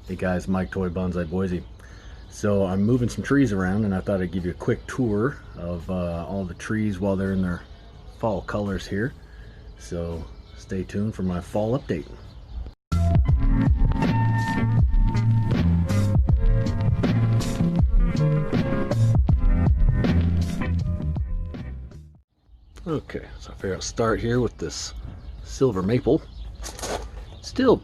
Hey guys, Mike Toy Bonsai Boise. So I'm moving some trees around and I thought I'd give you a quick tour of all the trees while they're in their fall colors here. So stay tuned for my fall update. Okay, so I figure I'll start here with this silver maple. Still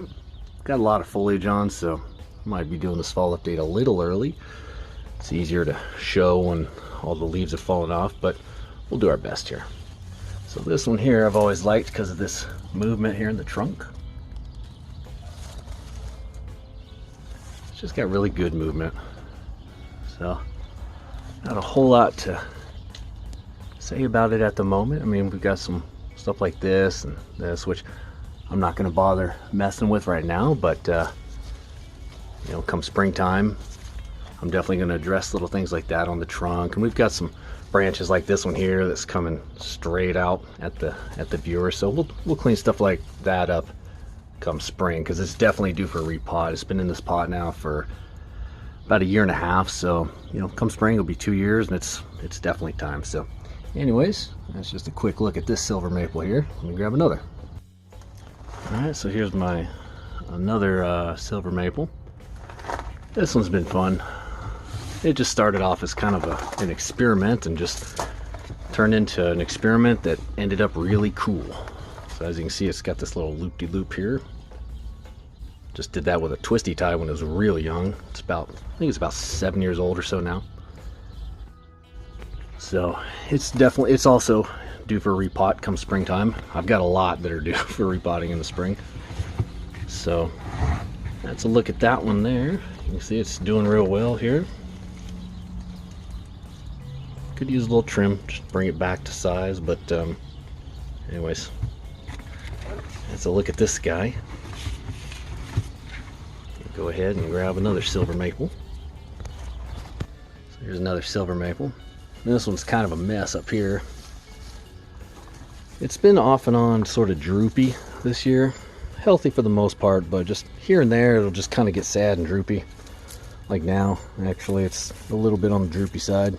got a lot of foliage on, so I might be doing this fall update a little early. It's easier to show when all the leaves have fallen off, but we'll do our best here. So this one here I've always liked because of this movement here in the trunk. It's just got really good movement. So not a whole lot to say about it at the moment. I mean, we've got some stuff like this and this, which I'm not going to bother messing with right now, but you know, come springtime, I'm definitely going to address little things like that on the trunk. And we've got some branches like this one here that's coming straight out at the viewer, so we'll clean stuff like that up come spring, because it's definitely due for a repot. It's been in this pot now for about a year and a half, so you know, come spring it'll be 2 years, and it's definitely time. So anyways, that's just a quick look at this silver maple here. Let me grab another. Alright, so here's my another silver maple. This one's been fun. It just started off as kind of an experiment and just turned into an experiment that ended up really cool. So as you can see, it's got this little loop-de-loop here. Just did that with a twisty tie when it was really young. It's about, I think it's about 7 years old or so now. So it's also due for a repot come springtime. I've got a lot that are due for repotting in the spring. So that's a look at that one there. You can see it's doing real well here. Could use a little trim, just bring it back to size, but anyways, let's a look at this guy. Go ahead and grab another silver maple. So here's another silver maple. This one's kind of a mess up here. It's been off and on sort of droopy this year. Healthy for the most part, but just here and there it'll just kind of get sad and droopy. Like now, actually it's a little bit on the droopy side.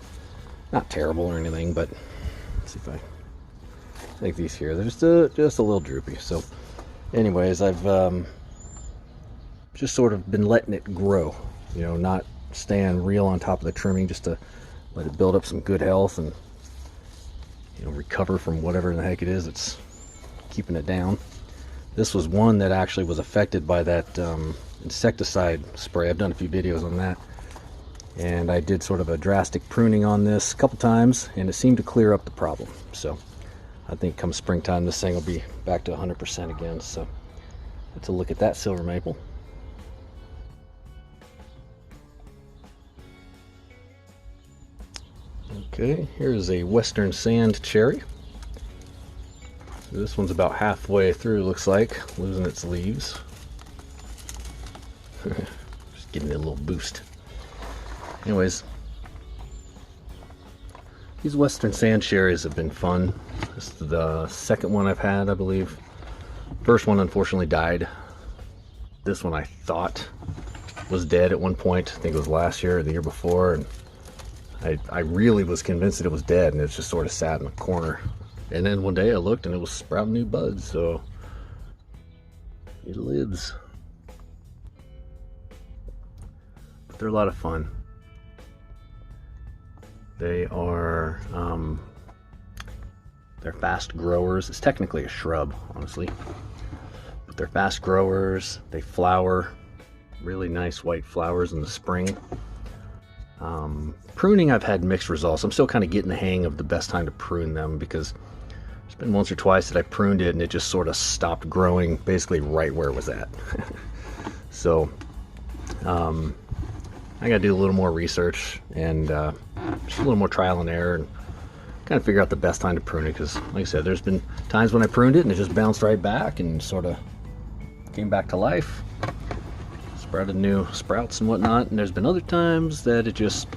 Not terrible or anything, but let's see if I take these here. They're just a little droopy. So anyways, I've just sort of been letting it grow, you know, not staying real on top of the trimming, just to let it build up some good health and, you know, recover from whatever the heck it is that's keeping it down. This was one that actually was affected by that insecticide spray. I've done a few videos on that, and I did sort of a drastic pruning on this a couple times, and it seemed to clear up the problem. So I think come springtime this thing will be back to 100% again. So let's look at that silver maple. Okay, here's a western sand cherry. This one's about halfway through, looks like, losing its leaves. Just giving it a little boost. Anyways, these western sand cherries have been fun. This is the second one I've had, I believe. First one unfortunately died. This one I thought was dead at one point. I think it was last year or the year before, and I really was convinced that it was dead, and it just sort of sat in the corner. And then one day I looked and it was sprouting new buds, so it lives. But they're a lot of fun. They are they're fast growers. It's technically a shrub, honestly, but they're fast growers. They flower, really nice white flowers in the spring. Pruning, I've had mixed results. I'm still kind of getting the hang of the best time to prune them, because there's been once or twice that I pruned it and it just sort of stopped growing basically right where it was at. So I gotta do a little more research and just a little more trial and error, and kind of figure out the best time to prune it, because like I said, there's been times when I pruned it and it just bounced right back and sort of came back to life, sprouted new sprouts and whatnot. And there's been other times that it just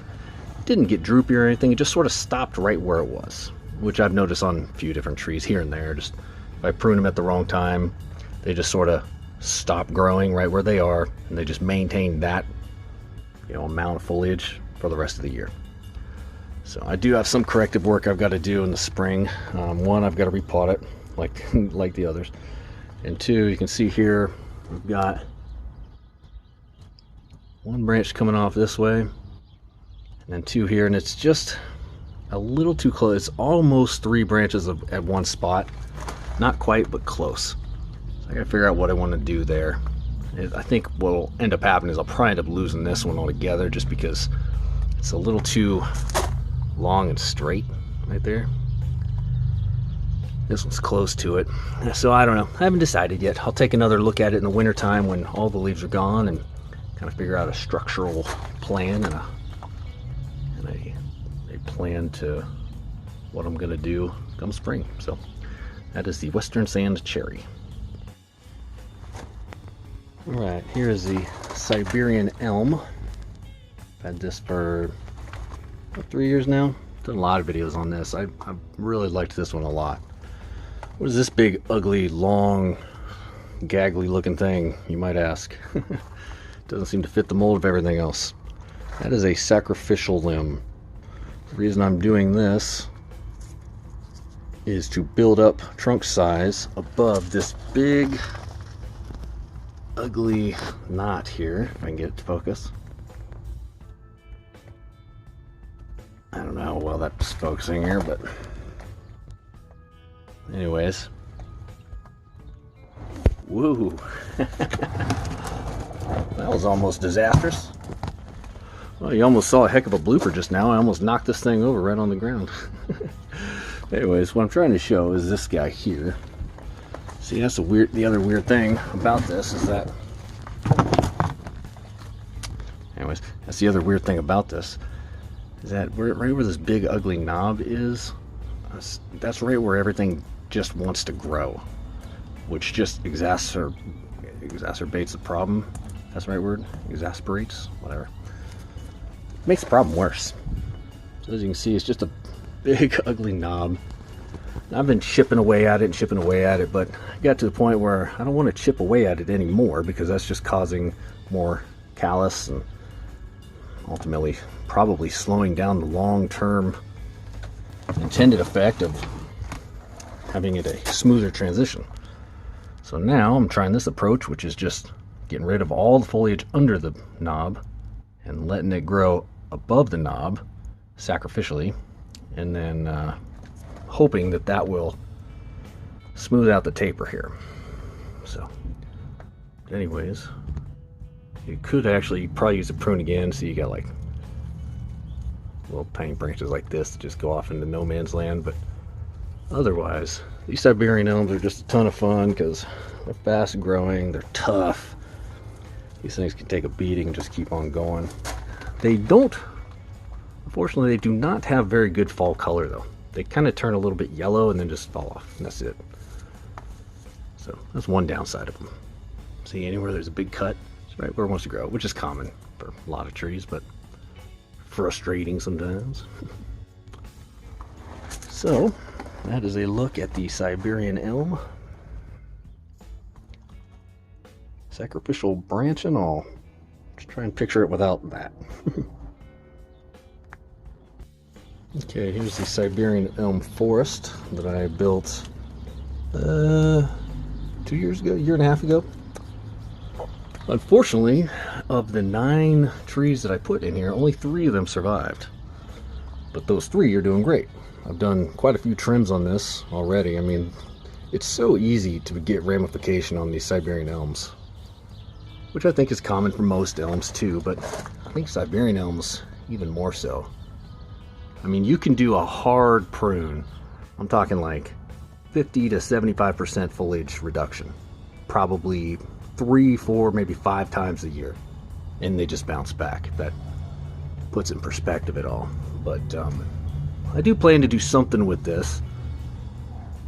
didn't get droopy or anything, it just sort of stopped right where it was, which I've noticed on a few different trees here and there. Just if I prune them at the wrong time, they just sort of stop growing right where they are, and they just maintain that, you know, amount of foliage for the rest of the year. So I do have some corrective work I've got to do in the spring. One, I've got to repot it like the others, and two, you can see here we've got one branch coming off this way, and then two here, and it's just a little too close. It's almost 3 branches at one spot, not quite, but close. So I gotta figure out what I want to do there. I think what will end up happening is I'll probably end up losing this one altogether, just because it's a little too long and straight right there. This one's close to it, so I don't know. I haven't decided yet. I'll take another look at it in the winter time when all the leaves are gone, and kind of figure out a structural plan and a plan to what I'm gonna do come spring. So that is the Western Sand Cherry. All right, here is the Siberian Elm. I've had this for about 3 years now. Done a lot of videos on this. I really liked this one a lot. What is this big, ugly, long, gaggly looking thing, you might ask? Doesn't seem to fit the mold of everything else. That is a sacrificial limb. The reason I'm doing this is to build up trunk size above this big, ugly knot here, if I can get it to focus. I don't know how well that's focusing here, but anyways. Woo! That was almost disastrous. Well, you almost saw a heck of a blooper just now. I almost knocked this thing over right on the ground. Anyways, what I'm trying to show is this guy here. See, that's the other weird thing about this is that... Anyways, that's the other weird thing about this. Is that right where this big ugly knob is, that's right where everything just wants to grow. Which just exacerbates the problem. That's the right word? Exasperates? Whatever. Makes the problem worse. So as you can see, it's just a big ugly knob. I've been chipping away at it, but I got to the point where I don't want to chip away at it anymore, because that's just causing more callus and ultimately probably slowing down the long-term intended effect of having it a smoother transition. So now I'm trying this approach, which is just getting rid of all the foliage under the knob and letting it grow above the knob sacrificially, and then hoping that that will smooth out the taper here. So anyways, you could actually probably use a prune again, so you got like little tiny branches like this that just go off into no man's land. But otherwise, these Siberian elms are just a ton of fun because they're fast growing, they're tough. These things can take a beating and just keep on going. They don't, unfortunately, they do not have very good fall color though. They kind of turn a little bit yellow and then just fall off, and that's it. So that's one downside of them. See, anywhere there's a big cut, it's right where it wants to grow, which is common for a lot of trees, but frustrating sometimes. So that is a look at the Siberian elm. Sacrificial branch and all. Just try and picture it without that. Okay, here's the Siberian elm forest that I built 2 years ago, year and a half ago. Unfortunately, of the 9 trees that I put in here, only 3 of them survived. But those 3 are doing great. I've done quite a few trims on this already. I mean, it's so easy to get ramification on these Siberian elms, which I think is common for most elms too, but I think Siberian elms even more so. I mean, you can do a hard prune. I'm talking like 50 to 75% foliage reduction, probably 3, 4, maybe 5 times a year, and they just bounce back. That puts in perspective it all. But I do plan to do something with this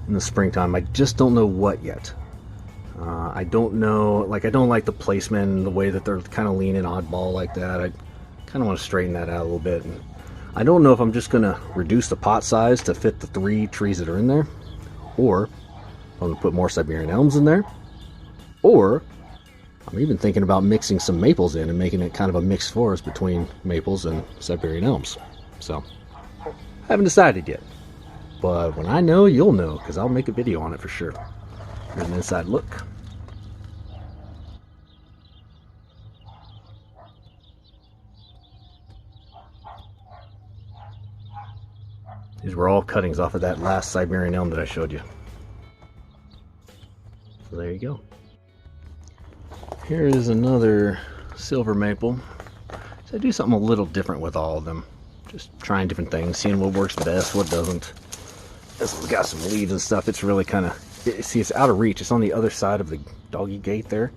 in the springtime. I just don't know what yet. I don't know, like, I don't like the placement, the way that they're kind of leaning oddball like that. I kind of want to straighten that out a little bit. And I don't know if I'm just going to reduce the pot size to fit the 3 trees that are in there, or I'm going to put more Siberian elms in there, or I'm even thinking about mixing some maples in and making it kind of a mixed forest between maples and Siberian elms. So, I haven't decided yet. But when I know, you'll know, because I'll make a video on it for sure. Here's an inside look. These were all cuttings off of that last Siberian elm that I showed you. So there you go. Here is another silver maple. So I do something a little different with all of them. Just trying different things, seeing what works best, what doesn't. This one's got some leaves and stuff. It's really kind of, see, it's out of reach. It's on the other side of the doggy gate there.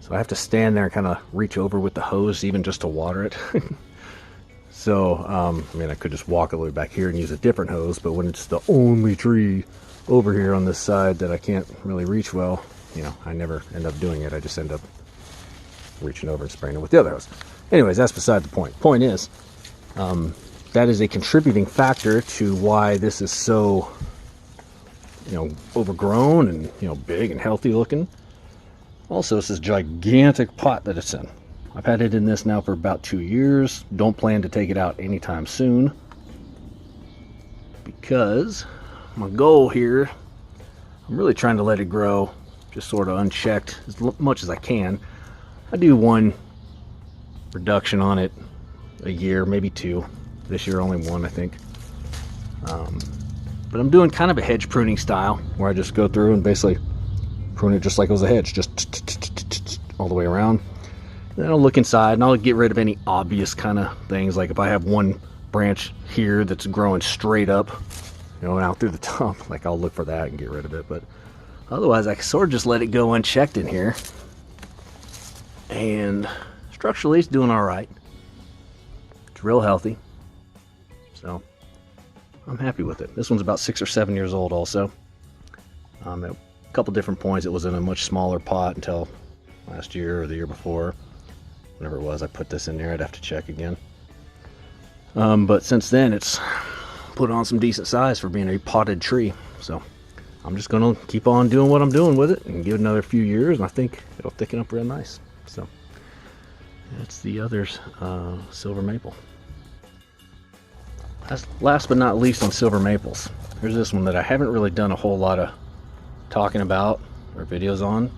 So I have to stand there and kind of reach over with the hose even just to water it. So, I mean, I could just walk all the way back here and use a different hose, but when it's the only tree over here on this side that I can't really reach well, you know, I never end up doing it. I just end up reaching over and spraying it with the other hose. Anyways, that's beside the point. Point is, that is a contributing factor to why this is so, you know, overgrown and, you know, big and healthy looking. Also, it's this gigantic pot that it's in. I've had it in this now for about 2 years. Don't plan to take it out anytime soon, because my goal here, I'm really trying to let it grow just sort of unchecked as much as I can. I do one reduction on it a year, maybe two. This year only one, I think. But I'm doing kind of a hedge pruning style where I just go through and basically prune it just like it was a hedge, just all the way around. Then I'll look inside and I'll get rid of any obvious kind of things. Like if I have one branch here that's growing straight up, you know, and out through the top, like I'll look for that and get rid of it. But otherwise, I can sort of just let it go unchecked in here. And structurally, it's doing all right. It's real healthy. So I'm happy with it. This one's about 6 or 7 years old also. At a couple different points, it was in a much smaller pot until last year or the year before. Whenever it was, I put this in there. I'd have to check again. But since then, it's put on some decent size for being a potted tree. So I'm just going to keep on doing what I'm doing with it and give it another few years, and I think it'll thicken up real nice. So that's the other silver maple. Last but not least on silver maples, here's this one that I haven't really done a whole lot of talking about or videos on,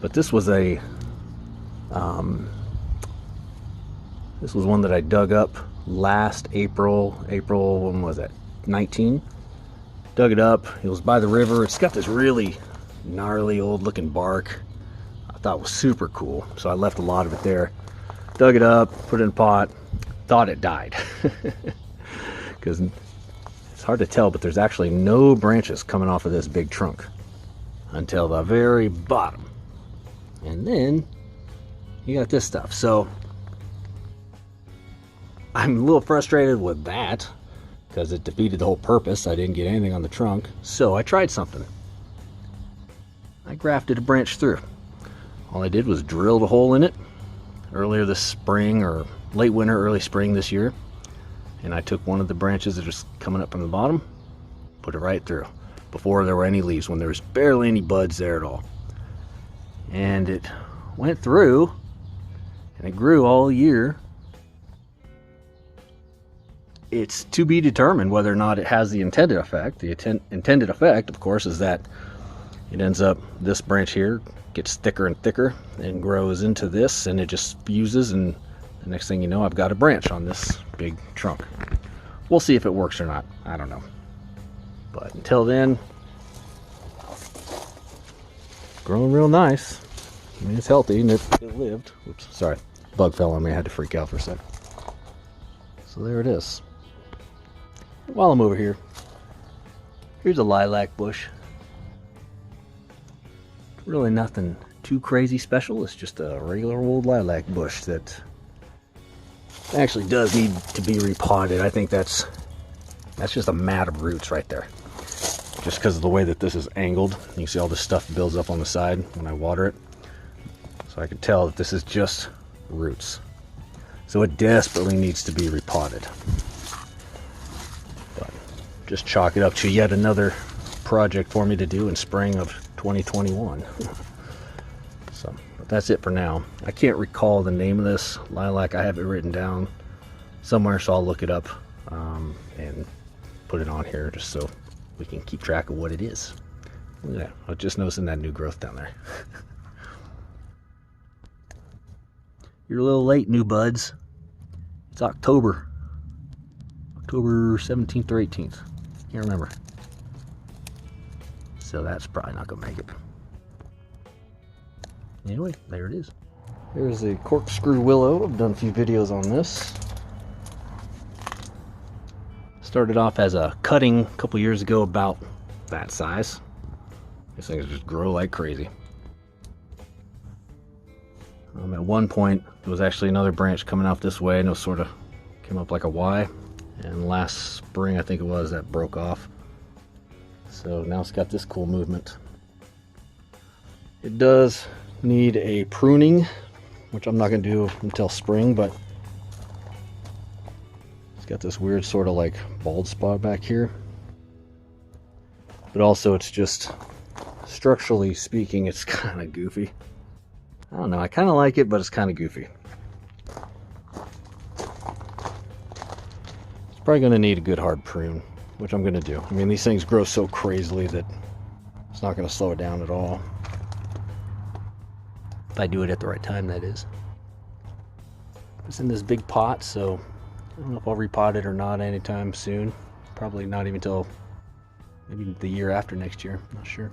but this was a this was one that I dug up last April, when was that, 19? Dug it up, it was by the river. It's got this really gnarly old looking bark I thought was super cool, so I left a lot of it there. Dug it up, put it in a pot, thought it died. Because it's hard to tell, but there's actually no branches coming off of this big trunk until the very bottom. And then you got this stuff. So I'm a little frustrated with that because it defeated the whole purpose. I didn't get anything on the trunk. So I tried something. I grafted a branch through. All I did was drill a hole in it earlier this spring, or late winter, early spring this year. And I took one of the branches that was coming up from the bottom, put it right through before there were any leaves, when there was barely any buds there at all. And it went through and it grew all year. It's to be determined whether or not it has the intended effect. The intended effect, of course, is that it ends up, this branch here gets thicker and thicker and grows into this, and it just fuses, and the next thing you know, I've got a branch on this big trunk. We'll see if it works or not. I don't know. But until then, growing real nice. I mean, it's healthy and it lived. Oops, sorry. Bug fell on me. I had to freak out for a sec. So there it is. While I'm over here, here's a lilac bush. Really nothing too crazy special. It's just a regular old lilac bush that actually does need to be repotted. I think that's just a mat of roots right there. Just because of the way that this is angled. You can see all this stuff builds up on the side when I water it. So I can tell that this is just roots. So it desperately needs to be repotted. But just chalk it up to yet another project for me to do in spring of 2021. So, but that's it for now. I can't recall the name of this lilac. I have it written down somewhere, so I'll look it up and put it on here just so we can keep track of what it is. Look at that. I was just noticing that new growth down there. You're a little late, new buds. It's October 17th or 18th. Can't remember. So that's probably not gonna make it. Anyway, there it is. Here's a corkscrew willow. I've done a few videos on this. Started off as a cutting a couple years ago, about that size. These things just grow like crazy. At one point, there was actually another branch coming off this way, and it was sort of came up like a Y. And last spring, I think it was, that broke off. So now it's got this cool movement. It does need a pruning, which I'm not going to do until spring, but it's got this weird sort of like bald spot back here. But also it's just, structurally speaking, it's kind of goofy. I don't know, I kind of like it, but it's kind of goofy. It's probably going to need a good hard prune, which I'm going to do. I mean, these things grow so crazily that it's not going to slow it down at all. If I do it at the right time, that is. It's in this big pot, so I don't know if I'll repot it or not anytime soon. Probably not even till maybe the year after next year, not sure.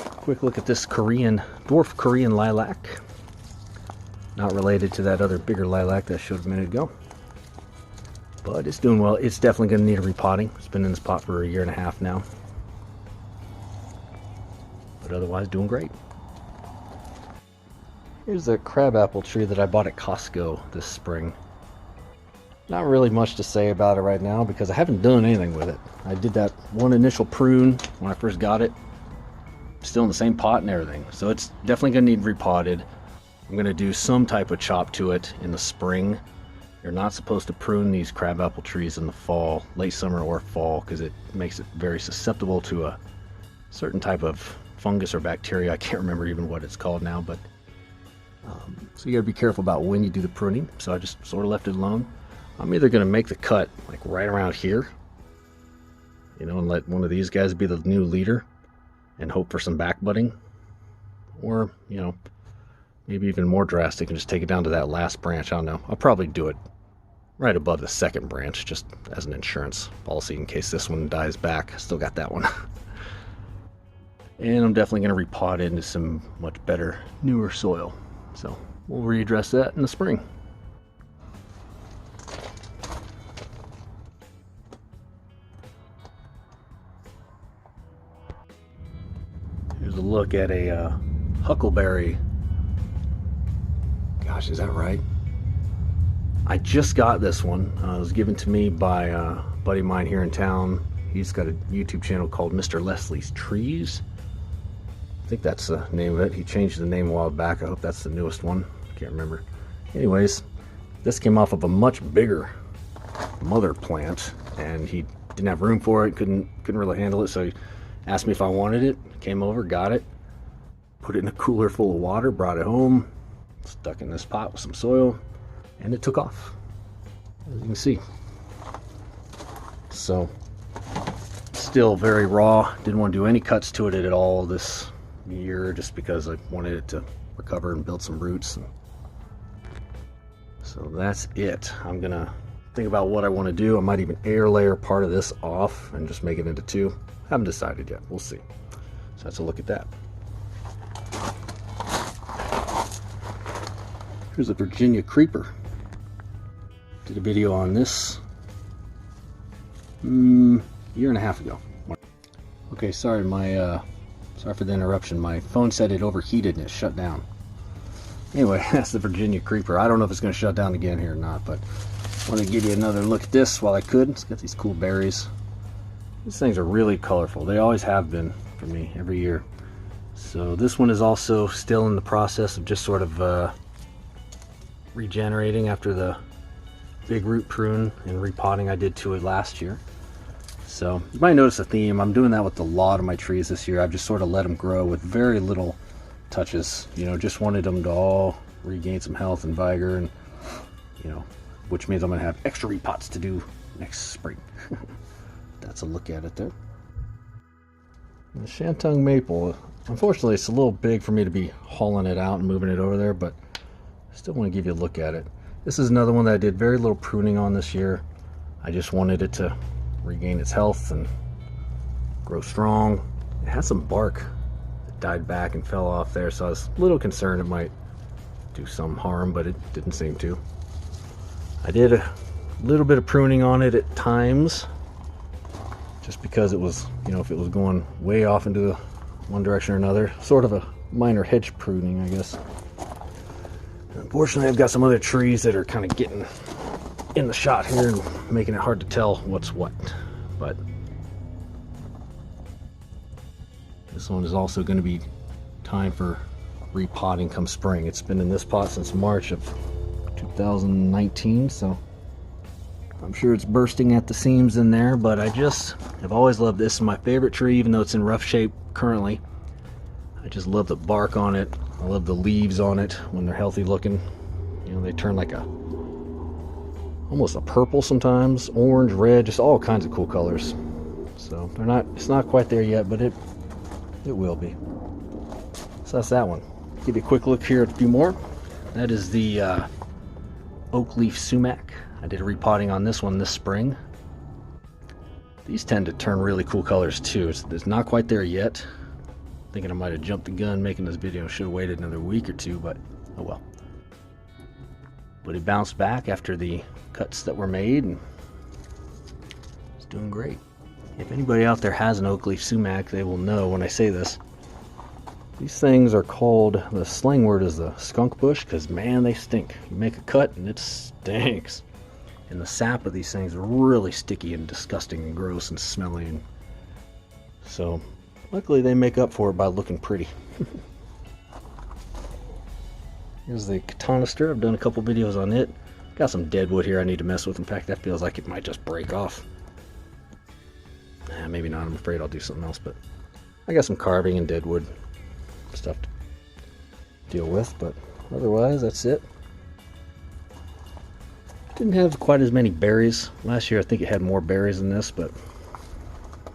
Quick look at this dwarf Korean lilac. Not related to that other bigger lilac that I showed a minute ago. But it's doing well. It's definitely going to need a repotting. It's been in this pot for a year and a half now. But otherwise doing great. Here's a crabapple tree that I bought at Costco this spring. Not really much to say about it right now because I haven't done anything with it. I did that one initial prune when I first got it. Still in the same pot and everything. So it's definitely going to need repotted. I'm going to do some type of chop to it in the spring. You're not supposed to prune these crabapple trees in the fall, late summer or fall, because it makes it very susceptible to a certain type of fungus or bacteria. I can't remember even what it's called now, but so you got to be careful about when you do the pruning. So I just sort of left it alone. I'm either going to make the cut like right around here, you know, and let one of these guys be the new leader and hope for some back budding, or, you know, maybe even more drastic and just take it down to that last branch. I don't know. I'll probably do it right above the second branch just as an insurance policy in case this one dies back. Still got that one. And I'm definitely going to repot it into some much better, newer soil. So we'll readdress that in the spring. Here's a look at a Huckleberry. Gosh, is that right? I just got this one. It was given to me by a buddy of mine here in town. He's got a YouTube channel called Mr. Leslie's Trees. I think that's the name of it. He changed the name a while back. I hope that's the newest one. Can't remember. Anyways, this came off of a much bigger mother plant, and he didn't have room for it. Couldn't really handle it, so he asked me if I wanted it. Came over, got it, put it in a cooler full of water, brought it home, stuck in this pot with some soil, and it took off, as you can see. So still very raw. Didn't want to do any cuts to it at all this year, just because I wanted it to recover and build some roots. So that's it. I'm gonna think about what I want to do. I might even air layer part of this off and just make it into two. Haven't decided yet. We'll see. So that's a look at that. Here's a Virginia creeper. Did a video on this year and a half ago. Okay, sorry for the interruption. My phone said it overheated and it shut down. Anyway, that's the Virginia creeper. I don't know if it's going to shut down again here or not, but I want to give you another look at this while I could. It's got these cool berries. These things are really colorful. They always have been for me every year. So this one is also still in the process of just sort of regenerating after the big root prune and repotting I did to it last year. So you might notice a theme. I'm doing that with a lot of my trees this year. I've just sort of let them grow with very little touches. You know, just wanted them to all regain some health and vigor, and you know, which means I'm gonna have extra repots to do next spring. That's a look at it there. The Shantung maple, unfortunately it's a little big for me to be hauling it out and moving it over there, but I still want to give you a look at it. This is another one that I did very little pruning on this year. I just wanted it to regain its health and grow strong. It has some bark that died back and fell off there, so I was a little concerned it might do some harm, but it didn't seem to. I did a little bit of pruning on it at times, just because it was, you know, if it was going way off into one direction or another, sort of a minor hedge pruning, I guess. Unfortunately, I've got some other trees that are kind of getting in the shot here and making it hard to tell what's what. But this one is also going to be time for repotting come spring. It's been in this pot since March of 2019, so I'm sure it's bursting at the seams in there, but I've always loved this. This is my favorite tree, even though it's in rough shape currently. I just love the bark on it. I love the leaves on it when they're healthy looking. You know, they turn like almost a purple sometimes, orange, red, just all kinds of cool colors. So it's not quite there yet, but it will be. So that's that one. Give you a quick look here at a few more. That is the oak leaf sumac. I did a repotting on this one this spring. These tend to turn really cool colors too. It's not quite there yet. Thinking I might have jumped the gun making this video. Should have waited another week or two, but oh well. But it bounced back after the cuts that were made, and it's doing great. If anybody out there has an oak leaf sumac, they will know when I say this. These things are called, the slang word is the skunk bush, because man, they stink. You make a cut and it stinks. And the sap of these things are really sticky and disgusting and gross and smelly. And so luckily they make up for it by looking pretty. Here's the cotoneaster. I've done a couple videos on it. Got some dead wood here I need to mess with. In fact, that feels like it might just break off. Maybe not. I'm afraid I'll do something else, but I got some carving and dead wood stuff to deal with, but otherwise that's it. Didn't have quite as many berries. Last year I think it had more berries than this, but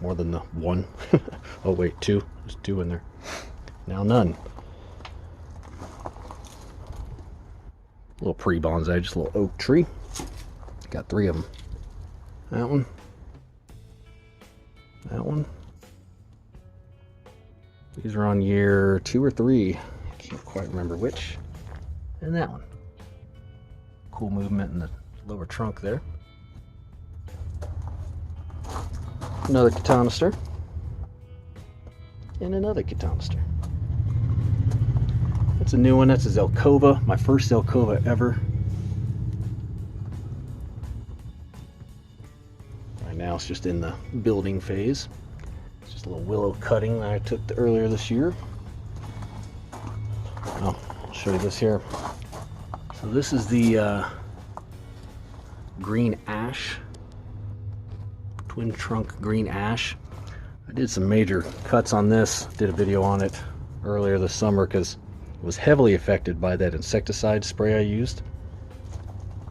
more than the one. Oh wait, two. There's two in there. Now none. A little pre-bonsai, just a little oak tree. Got three of them. That one. That one. These are on year 2 or 3. I can't quite remember which. And that one. Cool movement in the lower trunk there. Another cotoneaster. And another cotoneaster. That's a new one. That's a Zelkova. My first Zelkova ever. Right now it's just in the building phase. It's just a little willow cutting that I took earlier this year. Oh, I'll show you this here. So this is the green ash, twin trunk green ash. I did some major cuts on this, did a video on it earlier this summer because it was heavily affected by that insecticide spray I used.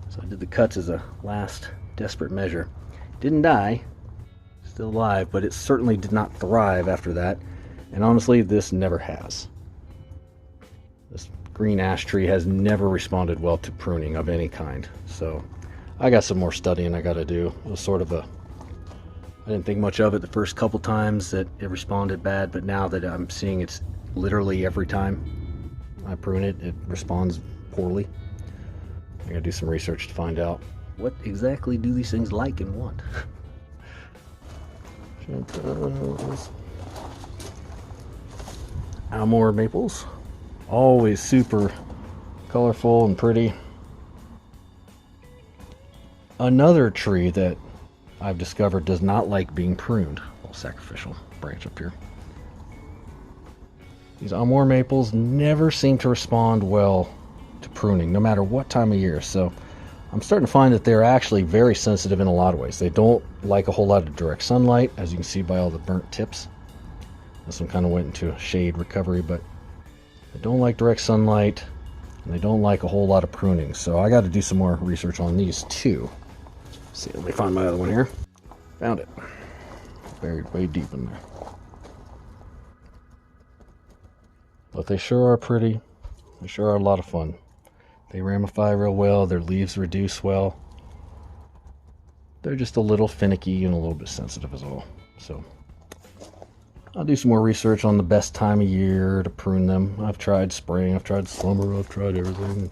So I did the cuts as a last desperate measure. Didn't die, still alive, but it certainly did not thrive after that, and honestly this never has. This green ash tree has never responded well to pruning of any kind, so I got some more studying I got to do. It was sort of I didn't think much of it the first couple times that it responded bad, but now that I'm seeing it's literally every time I prune it, it responds poorly. I gotta do some research to find out what exactly do these things like and want. Almore maples, always super colorful and pretty. Another tree that I've discovered does not like being pruned. A little sacrificial branch up here. These Almore maples never seem to respond well to pruning, no matter what time of year. So I'm starting to find that they're actually very sensitive in a lot of ways. They don't like a whole lot of direct sunlight, as you can see by all the burnt tips. This one kind of went into shade recovery, but they don't like direct sunlight, and they don't like a whole lot of pruning. So I got to do some more research on these too. Let's see, let me find my other one here. Found it. Buried way deep in there. But they sure are pretty. They sure are a lot of fun. They ramify real well. Their leaves reduce well. They're just a little finicky and a little bit sensitive as well. So I'll do some more research on the best time of year to prune them. I've tried spring, I've tried summer, I've tried everything.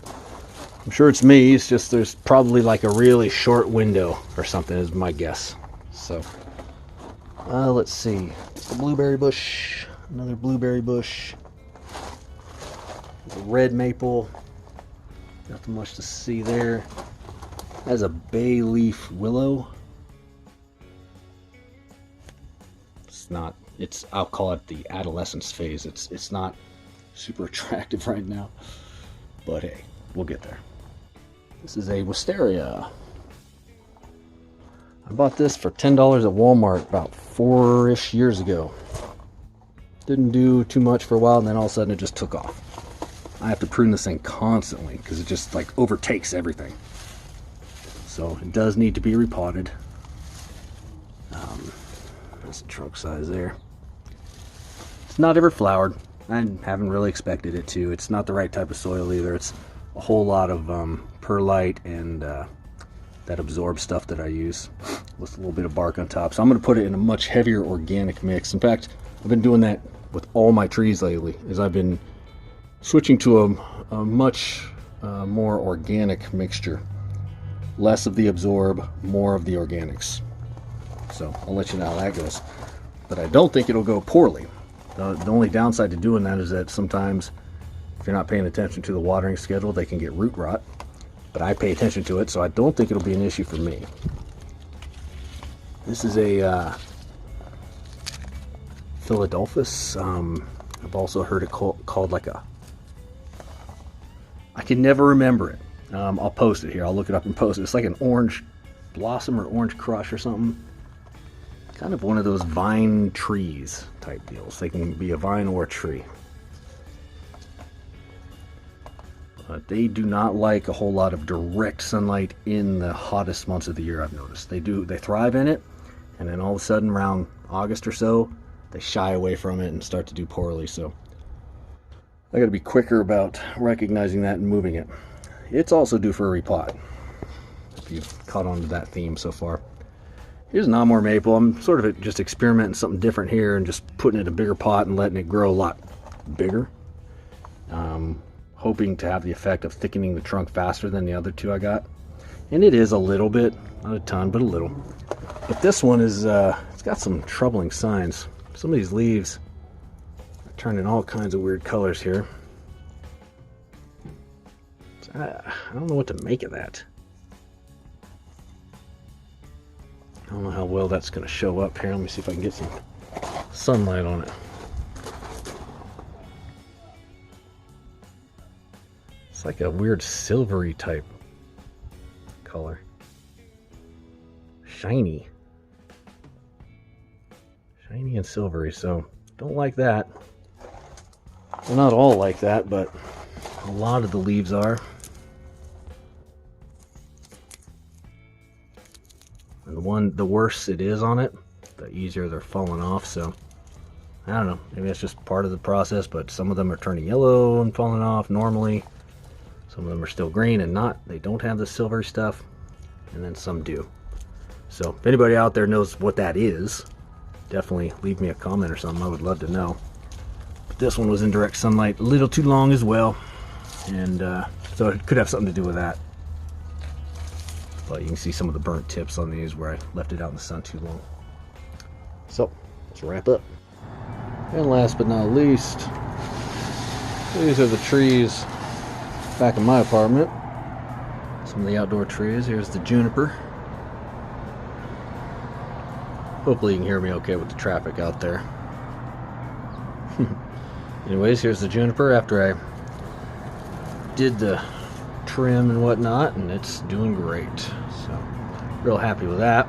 I'm sure it's me. It's just there's probably like a really short window or something is my guess. So let's see. The blueberry bush. Another blueberry bush. The red maple. Nothing much to see there. That's a bay leaf willow. It's not, I'll call it the adolescence phase. It's not super attractive right now, but hey, we'll get there. This is a wisteria. I bought this for $10 at Walmart about 4-ish years ago. Didn't do too much for a while, and then all of a sudden it just took off. I have to prune this thing constantly because it just like overtakes everything. So it does need to be repotted. That's the trunk size there. It's not ever flowered. I haven't really expected it to. It's not the right type of soil either. It's a whole lot of perlite and that absorb stuff that I use with a little bit of bark on top. So I'm going to put it in a much heavier organic mix. In fact, I've been doing that with all my trees lately, is I've been switching to a much more organic mixture. Less of the absorb, more of the organics. So I'll let you know how that goes. But I don't think it'll go poorly. The only downside to doing that is that sometimes if you're not paying attention to the watering schedule, they can get root rot. But I pay attention to it, so I don't think it'll be an issue for me. This is a Philadelphus. I've also heard it called like a... I can never remember it. I'll post it here. I'll look it up and post it. It's like an orange blossom or orange crush or something. Kind of one of those vine trees type deals. They can be a vine or a tree. But they do not like a whole lot of direct sunlight in the hottest months of the year, I've noticed. They thrive in it, and then all of a sudden around August or so, they shy away from it and start to do poorly. So I got to be quicker about recognizing that and moving it. It's also due for a repot, if you've caught on to that theme so far. Here's an Amur maple. I'm sort of just experimenting something different here and just putting it in a bigger pot and letting it grow a lot bigger. Hoping to have the effect of thickening the trunk faster than the other two I got. And it is a little bit, not a ton, but a little. But this one is, it's got some troubling signs. Some of these leaves are turning all kinds of weird colors here. I don't know what to make of that. I don't know how well that's going to show up here. Let me see if I can get some sunlight on it. It's like a weird silvery type color. Shiny. Shiny and silvery, so don't like that. Well, not all like that, but a lot of the leaves are. And the worse it is on it, the easier they're falling off. So I don't know, maybe that's just part of the process, but some of them are turning yellow and falling off normally. Some of them are still green and they don't have the silver stuff, and then some do. So if anybody out there knows what that is, definitely leave me a comment or something. I would love to know. But this one was in direct sunlight a little too long as well, and so it could have something to do with that. But you can see some of the burnt tips on these where I left it out in the sun too long. So let's wrap up. And last but not least, these are the trees back in my apartment. Some of the outdoor trees. Here's the juniper. Hopefully you can hear me okay with the traffic out there. Anyways, here's the juniper after I did the trim and whatnot, and it's doing great. So real happy with that.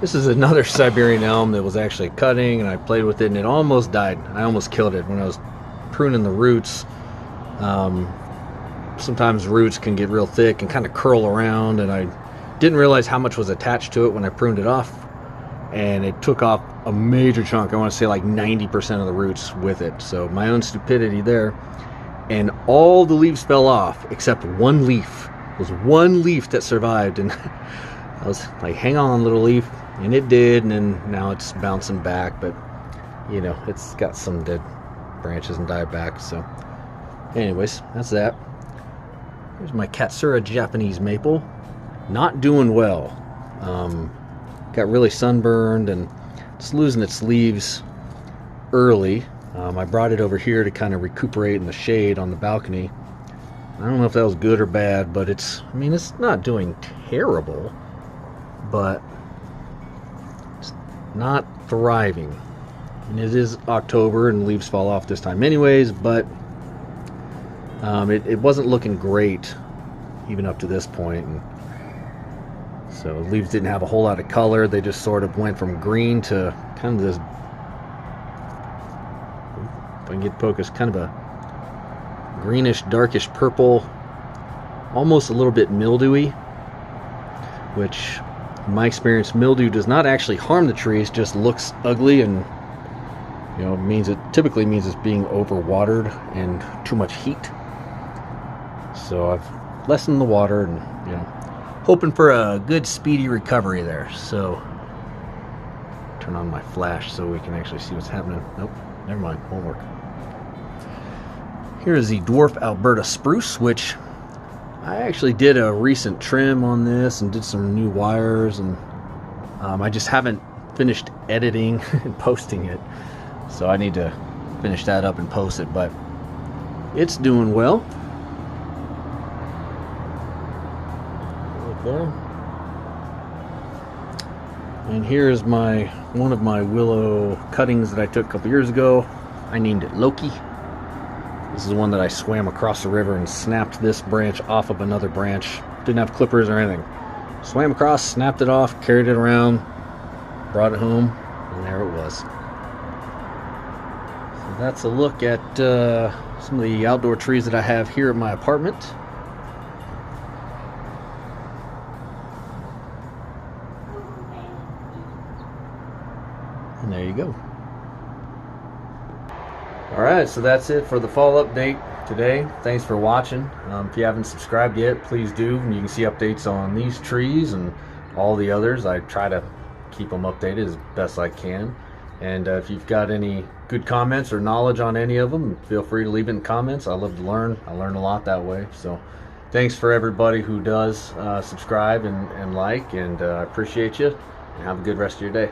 This is another Siberian elm that was actually cutting, and I played with it and it almost died. I almost killed it when I was pruning the roots. Sometimes roots can get real thick and kind of curl around, and I didn't realize how much was attached to it when I pruned it off, and it took off a major chunk. I want to say like 90% of the roots with it. So my own stupidity there, and all the leaves fell off except one leaf. It was one leaf that survived, and I was like, hang on, little leaf, and it did. And then now it's bouncing back, but you know, it's got some dead branches and died back. So anyways, that's that. Here's my Katsura Japanese maple. Not doing well. Got really sunburned and it's losing its leaves early. I brought it over here to kind of recuperate in the shade on the balcony. I don't know if that was good or bad, but it's not doing terrible, but it's not thriving. And it is October and leaves fall off this time anyways, but it wasn't looking great even up to this point. And so the leaves didn't have a whole lot of color. They just sort of went from green to kind of this, if I can get focused, kind of a greenish, darkish purple, almost a little bit mildewy, which in my experience, mildew does not actually harm the trees, just looks ugly, and you know, it typically means it's being overwatered and too much heat. So I've lessened the water and, you know, hoping for a good speedy recovery there. So turn on my flash so we can actually see what's happening. Nope, never mind, won't work. Here is the dwarf Alberta spruce, which I actually did a recent trim on this and did some new wires, and I just haven't finished editing and posting it, so I need to finish that up and post it, but it's doing well. There. And here's one of my willow cuttings that I took a couple years ago. I named it Loki. This is one that I swam across the river and snapped this branch off of another branch. Didn't have clippers or anything. Swam across, snapped it off, carried it around, brought it home, and there it was. So that's a look at some of the outdoor trees that I have here at my apartment. And there you go. Alright, so that's it for the fall update today. Thanks for watching. If you haven't subscribed yet, please do. And you can see updates on these trees and all the others. I try to keep them updated as best I can. And if you've got any good comments or knowledge on any of them, feel free to leave it in comments. I love to learn. I learn a lot that way. So thanks for everybody who does subscribe and like, and I appreciate you. And have a good rest of your day.